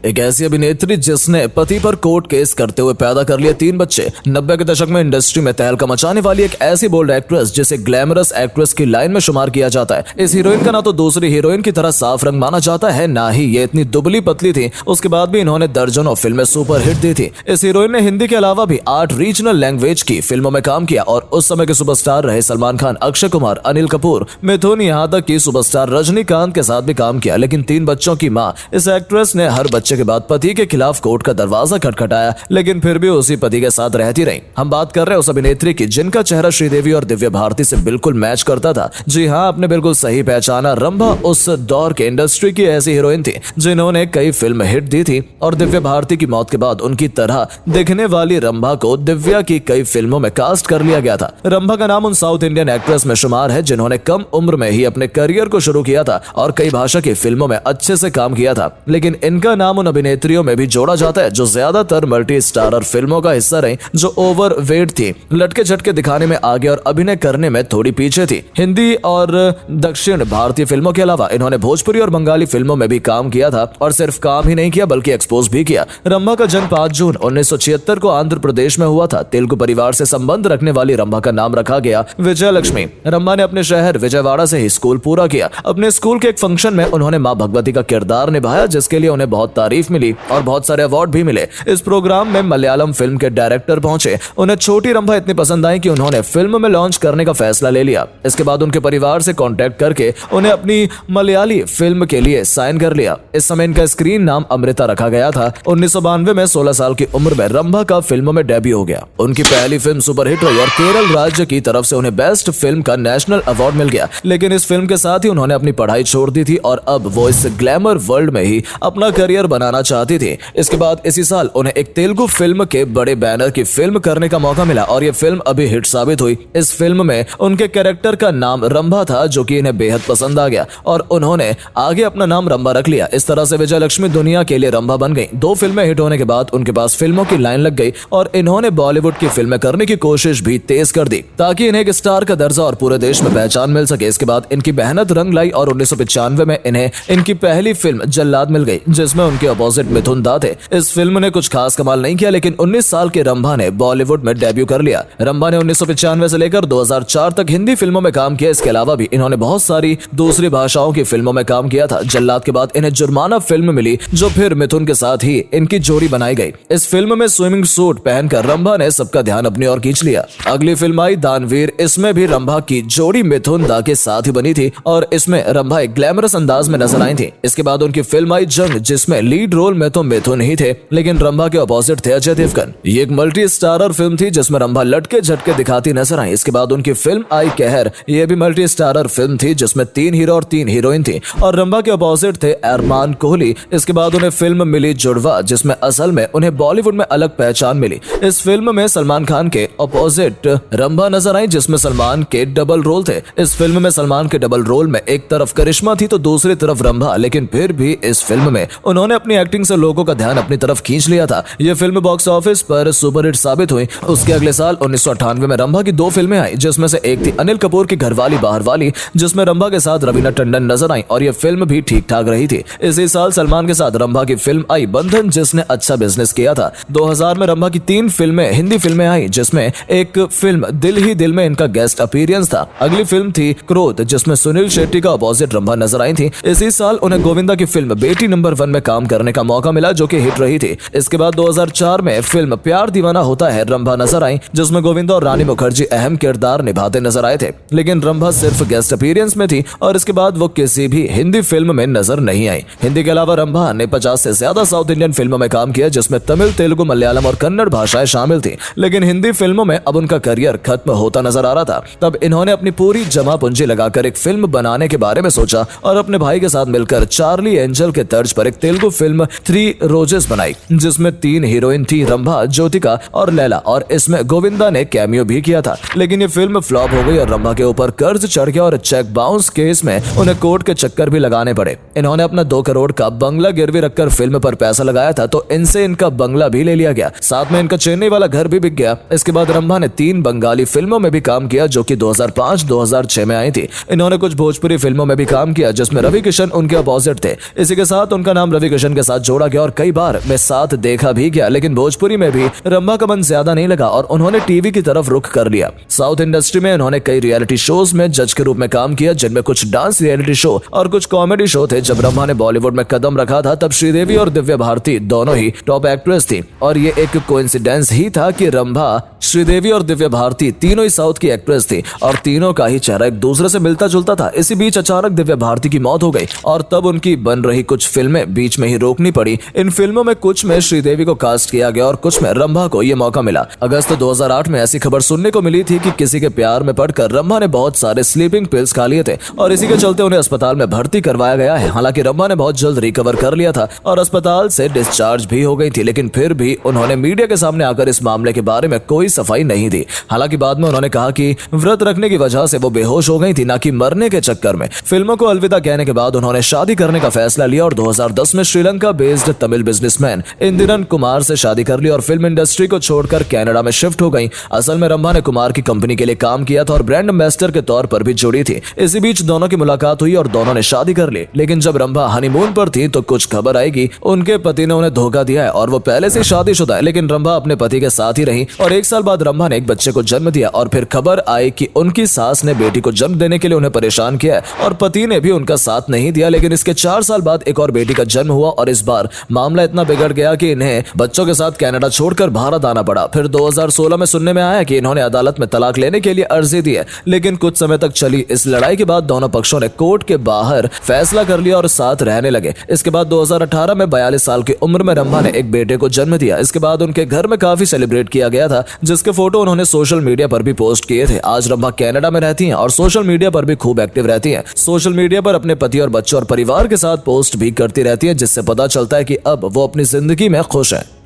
एक ऐसी अभिनेत्री जिसने पति पर कोर्ट केस करते हुए पैदा कर लिए 3 बच्चे। 90 के दशक में इंडस्ट्री में तहलका मचाने वाली एक ऐसी बोल्ड एक्ट्रेस जिसे ग्लैमरस एक्ट्रेस की लाइन में शुमार किया जाता है। इस हीरोइन का ना तो दूसरी हीरोइन की तरह साफ रंग माना जाता है, ना ही ये इतनी दुबली पतली थी। उसके बाद भी इन्होंने दर्जनों फिल्में सुपर हिट दी थी। इस हीरोइन ने हिंदी के अलावा भी 8 रीजनल लैंग्वेज की फिल्मों में काम किया और उस समय के सुपरस्टार रहे सलमान खान, अक्षय कुमार, अनिल कपूर, मिथुन, यहाँ तक कि सुपरस्टार रजनीकांत के साथ भी काम किया। लेकिन 3 बच्चों की मां इस एक्ट्रेस ने हर बच्चे के बाद पति के खिलाफ कोर्ट का दरवाजा खटखटाया, लेकिन फिर भी उसी पति के साथ रहती रही। हम बात कर रहे हैं उस अभिनेत्री की जिनका चेहरा श्रीदेवी और दिव्या भारती से बिल्कुल मैच करता था। जी हाँ, आपने बिल्कुल सही पहचाना। रंभा उस दौर के इंडस्ट्री की ऐसी हीरोइन थी जिन्होंने कई फिल्म हिट दी थी और दिव्या भारती की मौत के बाद उनकी तरह दिखने वाली रंभा को दिव्या की कई फिल्मों में कास्ट कर लिया गया था। रंभा का नाम उन साउथ इंडियन एक्ट्रेस में शुमार है जिन्होंने कम उम्र में ही अपने करियर को शुरू किया था और कई भाषा की फिल्मों में अच्छे से काम किया था। लेकिन इनका नाम उन अभिनेत्रियों में भी जोड़ा जाता है जो ज्यादातर मल्टी स्टारर फिल्मों का हिस्सा रही, जो ओवरवेट थी, लटके झटके दिखाने में आगे और अभिनय करने में थोड़ी पीछे थी। हिंदी और दक्षिण भारतीय फिल्मों के अलावा इन्होंने भोजपुरी और बंगाली फिल्मों में भी काम किया था और सिर्फ काम ही नहीं किया बल्कि एक्सपोज भी किया। रंभा का जन्म 5 जून 1976 को आंध्र प्रदेश में हुआ था। तेलुगु परिवार से संबंध रखने वाली रंभा का नाम रखा गया विजय लक्ष्मी। रंभा ने अपने शहर विजयवाड़ा से ही स्कूल पूरा किया। अपने स्कूल के एक फंक्शन में उन्होंने मां भगवती का किरदार निभाया जिसके लिए उन्हें बहुत तारीफ मिली और बहुत सारे अवार्ड भी मिले। इस प्रोग्राम में मलयालम फिल्म के डायरेक्टर पहुंचे। उन्हें छोटी रंभा इतनी पसंद आई कि उन्होंने फिल्म में लॉन्च करने का फैसला ले लिया। इसके बाद उनके परिवार से कांटेक्ट करके उन्हें अपनी मलयाली फिल्म के लिए साइन कर लिया। इस समय इनका स्क्रीन नाम अमृता रखा गया था। 1992 में 16 साल की उम्र में रंभा का फिल्मों में डेब्यू हो गया। उनकी पहली फिल्म सुपरहिट रही और केरल राज्य की तरफ से उन्हें बेस्ट फिल्म का नेशनल अवार्ड मिल गया। लेकिन इस फिल्म के साथ ही उन्होंने अपनी पढ़ाई छोड़ दी थी और अब वो इस ग्लैमर वर्ल्ड में ही अपना करियर बनाना चाहती थी। इसके बाद इसी साल उन्हें एक तेलुगु फिल्म के बड़े बैनर की फिल्म करने का मौका मिला और ये फिल्म अभी हिट साबित हुई। इस फिल्म में उनके कैरेक्टर का नाम रंभा था जो कि इन्हें बेहद पसंद आ गया और उन्होंने आगे अपना नाम रंभा रख लिया। इस तरह से विजय लक्ष्मी दुनिया के लिए रंभा बन गई। 2 फिल्में हिट होने के बाद उनके पास फिल्मों की लाइन लग गई और इन्होंने बॉलीवुड की फिल्में करने की कोशिश भी तेज कर दी ताकि इन्हें एक स्टार का दर्जा और पूरे देश में पहचान मिल सके। इसके बाद इनकी मेहनत रंग लाई और 1995 में इन्हें इनकी पहली फिल्म जल्लाद मिल गई जिसमें उनके अपोजिट मिथुन दा थे। इस फिल्म ने कुछ खास कमाल नहीं किया लेकिन 19 साल के रंभा ने बॉलीवुड में डेब्यू कर लिया। रंभा ने 1995 से लेकर 2004 तक हिंदी फिल्मों में काम किया। इसके अलावा भी इन्होंने बहुत सारी दूसरी भाषाओं की फिल्मों में काम किया था। जल्लाद के बाद इन्हें जुर्माना फिल्म मिली जो फिर मिथुन के साथ ही इनकी जोड़ी बनाई गई। इस फिल्म में स्विमिंग सूट पहनकर रंभा ने सबका ध्यान अपनी ओर खींच लिया। अगली फिल्म आई दानवीर। इसमें भी रंभा की जोड़ी मिथुन दा के साथ ही बनी थी और इसमें रंभा एक ग्लैमरस अंदाज में नजर आई थी। इसके बाद उनकी फिल्म आई जंग जिसमें लीड रोल में तो मिथुन ही थे लेकिन रंभा के अपोजिट थे अजय देवगन। ये एक मल्टी स्टारर फिल्म थी जिसमें रंभा लटके झटके दिखाती नजर आई। इसके बाद उनकी फिल्म आई कहर। ये भी मल्टी स्टारर फिल्म थी जिसमें 3 हीरो और 3 हीरोइन थी और रंभा के अपोजिट थे अरमान कोहली। इसके बाद उन्हें फिल्म मिली जुड़वा जिसमें असल में उन्हें बॉलीवुड में अलग पहचान मिली। इस फिल्म में सलमान खान के अपोजिट रंभा नजर आई जिसमें सलमान के डबल रोल थे। इस फिल्म में सलमान के डबल रोल में एक तरफ करिश्मा थी तो दूसरी तरफ रंभा, लेकिन फिर भी इस फिल्म में उन्होंने अपनी एक्टिंग से लोगों का ध्यान अपनी तरफ खींच लिया था। यह फिल्म बॉक्स ऑफिस पर सुपरहिट साबित हुई। उसके अगले साल 1998 में रंभा की 2 फिल्में आई जिसमें से एक थी अनिल कपूर की घरवाली बाहरवाली जिसमें रंभा के साथ रवीना टंडन नजर आई और यह फिल्म भी ठीक ठाक रही थी। इसी साल सलमान के साथ रंभा की फिल्म आई बंधन जिसने अच्छा बिजनेस किया था। 2000 में रंभा की 3 फिल्में हिंदी फिल्में आई जिसमें एक फिल्म दिल ही दिल में इनका गेस्ट अपीयरेंस था। अगली फिल्म थी क्रोध जिसमें सुनील शेट्टी का अपोजिट रंभा नजर आई थी। इसी साल उन्हें गोविंदा की फिल्म बेटी नंबर 1 में काम करने का मौका मिला जो कि हिट रही थी। इसके बाद 2004 में फिल्म प्यार दीवाना होता है रंभा नजर आई जिसमें गोविंदा और रानी मुखर्जी अहम किरदार निभाते नजर आए थे लेकिन रंभा सिर्फ गेस्ट अपीयरेंस में थी और इसके बाद वो किसी भी हिंदी फिल्म में नजर नहीं आई। हिंदी के अलावा रंभा ने 50 से ज्यादा साउथ इंडियन फिल्मों में काम किया जिसमें तमिल, तेलुगु, मलयालम और कन्नड़ भाषाएं शामिल थी। लेकिन हिंदी फिल्मों में अब उनका करियर खत्म होता नजर आ रहा था। तब इन्होंने अपनी पूरी जमा पूंजी लगाकर एक फिल्म बनाने के बारे में सोचा और अपने भाई के साथ मिलकर चार्ली एंजल के तर्ज पर एक तेलुगु फिल्म 3 रोजेस बनाई जिसमें 3 हीरोइन थी रंभा, ज्योतिका और लैला और इसमें गोविंदा ने कैमियो भी किया था। लेकिन ये फिल्म फ्लॉप हो गई और रंभा के ऊपर कर्ज चढ़ गया और चेक बाउंस केस में उन्हें कोर्ट के चक्कर भी लगाने पड़े। इन्होंने अपना 2 करोड़ का बंगला गिरवी रखकर फिल्म पर पैसा लगाया था तो इनसे इनका बंगला भी ले लिया गया, साथ में इनका चेन्नई वाला घर भी बिक गया। इसके बाद रंभा ने 3 बंगाली फिल्मों में भी काम किया जो कि 2005-2006 में आई थी। इन्होंने कुछ भोजपुरी फिल्मों में भी काम किया जिसमें रवि किशन उनके अपोजिट थे। इसी के साथ उनका नाम रवि किशन एक्शन के साथ जोड़ा गया और कई बार में साथ देखा भी गया, लेकिन भोजपुरी में भी रंभा का मन ज्यादा नहीं लगा और उन्होंने टीवी की तरफ रुख कर लिया। साउथ इंडस्ट्री में उन्होंने कई रियलिटी शोज में जज के रूप में काम किया, जिनमें कुछ डांस रियलिटी शो और कुछ कॉमेडी शो थे। जब रंभा ने बॉलीवुड में कदम रखा था तब श्रीदेवी और दिव्या भारती दोनों ही टॉप एक्ट्रेस थी और ये एक कोइंसिडेंस ही था कि रंभा, श्रीदेवी और दिव्या भारती तीनों ही साउथ की एक्ट्रेस थी और तीनों का ही चेहरा एक दूसरे से मिलता जुलता था। इसी बीच अचानक दिव्या भारती की मौत हो गई और तब उनकी बन रही कुछ फिल्में बीच में ही रोकनी पड़ी। इन फिल्मों में कुछ में श्रीदेवी को कास्ट किया गया और कुछ में रंभा को यह मौका मिला। अगस्त 2008 में ऐसी खबर सुनने को मिली थी कि किसी के प्यार में पड़कर रंभा ने बहुत सारे स्लीपिंग पिल्स खा लिए थे और इसी के चलते उन्हें अस्पताल में भर्ती करवाया गया है। हालांकि रंभा ने बहुत जल्द रिकवर कर लिया था और अस्पताल से डिस्चार्ज भी हो गई थी, लेकिन फिर भी उन्होंने मीडिया के सामने आकर इस मामले के बारे में कोई सफाई नहीं दी। हालांकि बाद में उन्होंने कहा कि व्रत रखने की वजह से वो बेहोश हो गई थी, ना कि मरने के चक्कर में। फिल्मों को अलविदा कहने के बाद उन्होंने शादी करने का फैसला लिया और 2010 में श्रीलंका बेस्ड तमिल बिजनेसमैन इंदिरन कुमार से शादी कर ली और फिल्म इंडस्ट्री को छोड़कर कनाडा में शिफ्ट हो गई। असल में रंभा ने कुमार की कंपनी के लिए काम किया था और ब्रांड एम्बेसडर के तौर पर भी जुड़ी थी। इसी बीच दोनों की मुलाकात हुई और दोनों ने शादी कर ली, लेकिन जब रंभा हनीमून पर थी तो कुछ खबर आएगी उनके पति ने उन्हें धोखा दिया है और वो पहले से शादीशुदा है, लेकिन रंभा अपने पति के साथ ही रही और 1 साल बाद रंभा ने एक बच्चे को जन्म दिया और फिर खबर आई कि उनकी सास ने बेटी को जन्म देने के लिए उन्हें परेशान किया है और पति ने भी उनका साथ नहीं दिया। लेकिन इसके 4 साल बाद एक और बेटी का जन्म हुआ और इस बार मामला इतना बिगड़ गया कि इन्हें बच्चों के साथ कनाडा छोड़कर भारत आना पड़ा। फिर 2016 में सुनने में आया कि इन्होंने अदालत में तलाक लेने के लिए अर्जी दी है, लेकिन कुछ समय तक चली इस लड़ाई के बाद दोनों पक्षों ने कोर्ट के बाहर फैसला कर लिया और साथ रहने लगे। इसके बाद 2018 में 42 साल की उम्र में रंभा ने एक बेटे को जन्म दिया। इसके बाद उनके घर में काफी सेलिब्रेट किया गया था, जिसके फोटो उन्होंने सोशल मीडिया पर भी पोस्ट किए थे। आज रंभा कनाडा में रहती हैं और सोशल मीडिया पर भी खूब एक्टिव रहती हैं। सोशल मीडिया पर अपने पति और बच्चों और परिवार के साथ पोस्ट भी करती रहती हैं, जिससे पता चलता है कि अब वो अपनी जिंदगी में खुश है।